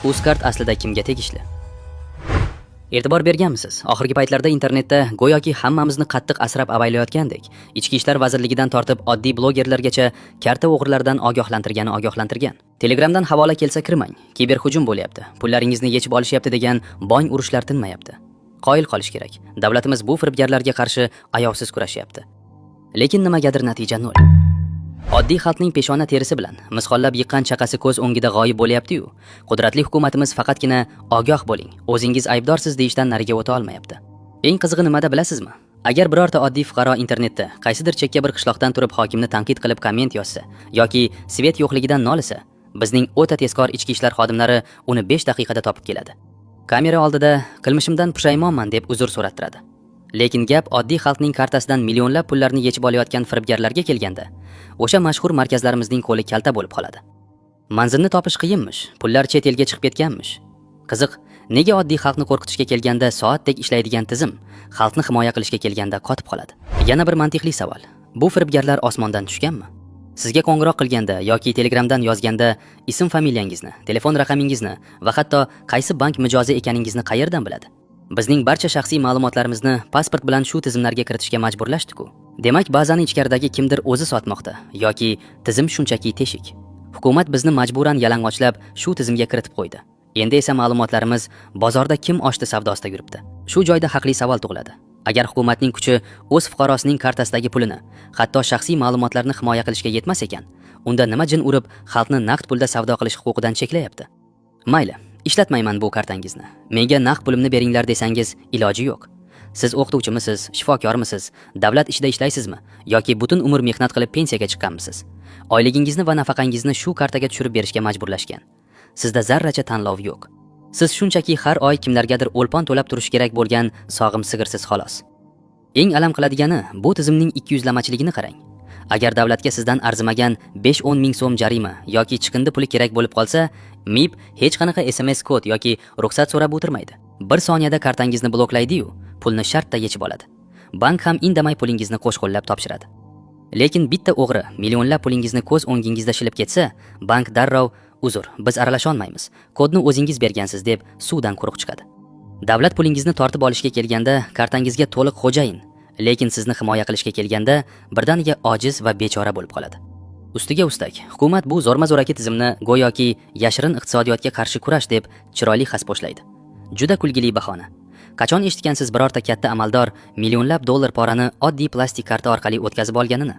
UzCard aslida kimga tegishli? E'tibor berganmisiz? Oxirgi paytlarda internetda go'yoki hammamizni qattiq asrab avaylayotgandek, Ichki ishlar vazirligidan tortib oddiy blogerlargacha karta o'g'rilaridan ogohlantirgan. Telegramdan havola kelsa kirmang, kiberhujum bo'lyapti, pullaringizni yechib olishyapti degan bong urushlar tinmayapti. Qoyil qolish kerak. Davlatimiz bu firibgarlarga qarshi ayovsiz kurashyapti. Lekin nimagadir natija nol. Oddiy xalqning peshona terisi bilan misqollab yiqqan chaqasi ko'z o'ngida g'oyib bo'lyapti-yu, qudratli hukumatimiz faqatgina ogoh bo'ling, o'zingiz aybdorsiz deyishdan nariga o'ta olmayapti. Eng qizig'i nimada bilasizmi? Agar birorta oddiy fuqaro internetda qaysidir chekka bir qishloqdan turib hokimni tanqid qilib komment yozsa yoki svet yo'qligidan nolisa, bizning o'ta tezkor ichki ishlar xodimlari uni 5 daqiqada topib keladi. Kamera oldida qilmishimdan pushaymonman deb uzr so'rattiradi. Lekin gap oddiy xalqning kartasidan millionlab pullarni yechib olayotgan firibgarlarga kelganda, o'sha mashhur markazlarimizning qo'li kalta bo'lib qoladi. Manzilni topish qiyinmish, pullar chet elga chiqib ketganmish. Qiziq, nega oddiy xalqni qo'rqitishga kelganda soatdek ishlaydigan tizim, xalqni himoya qilishga kelganda qotib qoladi? Yana bir mantiqli savol. Bu firibgarlar osmondan tushganmi? Sizga qo'ng'iroq qilganda yoki Telegramdan yozganda ism familiyangizni, telefon raqamingizni va hatto qaysi bank mijozi ekaningizni qayerdan biladi? Bizning barcha shaxsiy ma'lumotlarimizni pasport bilan shu tizimlarga kiritishga majburlashdi-ku. Demak, ba'zan ichkaridagi kimdir o'zi sotmoqda yoki tizim shunchaki teshik. Hukumat bizni majburan yalang'ochlab shu tizimga kiritib qo'ydi. Endi esa ma'lumotlarimiz bozorda kim ochdi savdosida yuribdi. Shu joyda haqli savol tug'iladi. Agar hukumatning kuchi o'z fuqarosining kartasidagi pulini, hatto shaxsiy ma'lumotlarni himoya qilishga yetmas ekan, unda nima jin urib xalqni naqd pulda savdo qilish huquqidan cheklayapti? Mayli, ishlatmayman bu kartangizni. Menga naqd pulimni beringlar desangiz, iloji yo'q. Siz o'qituvchimisiz, shifokormisiz, davlat ishida ishlaysizmi yoki butun umr mehnat qilib pensiyaga chiqqanmisiz? Oyligingizni va nafaqangizni shu kartaga tushirib berishga majburlashgan. Sizda zarracha tanlov yo'q. Siz shunchaki har oy kimlargadir o'lpon to'lab turish kerak bo'lgan sog'im sigirsiz xolos. Eng alam qiladigani bu tizimning 200lamachiligini qarang. Agar davlatga sizdan arzimagan 5-10 ming so'm jarima yoki chiqindi puli kerak bo'lib qolsa, MIB hech qanaqa SMS kod yoki ruxsat so'rab o'tirmaydi. Bir soniyada kartangizni bloklaydi-yu, pulni shartda yechib oladi. Bank ham indamay pulingizni qo'shqo'llab topshiradi. Lekin bitta o'g'ri millionlab pulingizni ko'z o'ngingizda shilib ketsa, bank darrov uzr, biz aralasha olmaymiz, kodni o'zingiz bergansiz deb suvdan quruq chiqadi. Davlat pulingizni tortib olishga kelganda kartangizga to'liq xo'jayin, lekin sizni himoya qilishga kelganda birdaniga ojiz va bechora bo'lib qoladi. Ustiga ustak, hukumat bu zo'rma-zo'raki tizimni go'yoki yashirin iqtisodiyotga qarshi kurash deb chiroyli xaspo'shlaydi. Juda kulgili bahona. Qachon eshitgansiz birorta katta amaldor millionlab dollar porani oddiy plastik karta orqali o'tkazib olganini?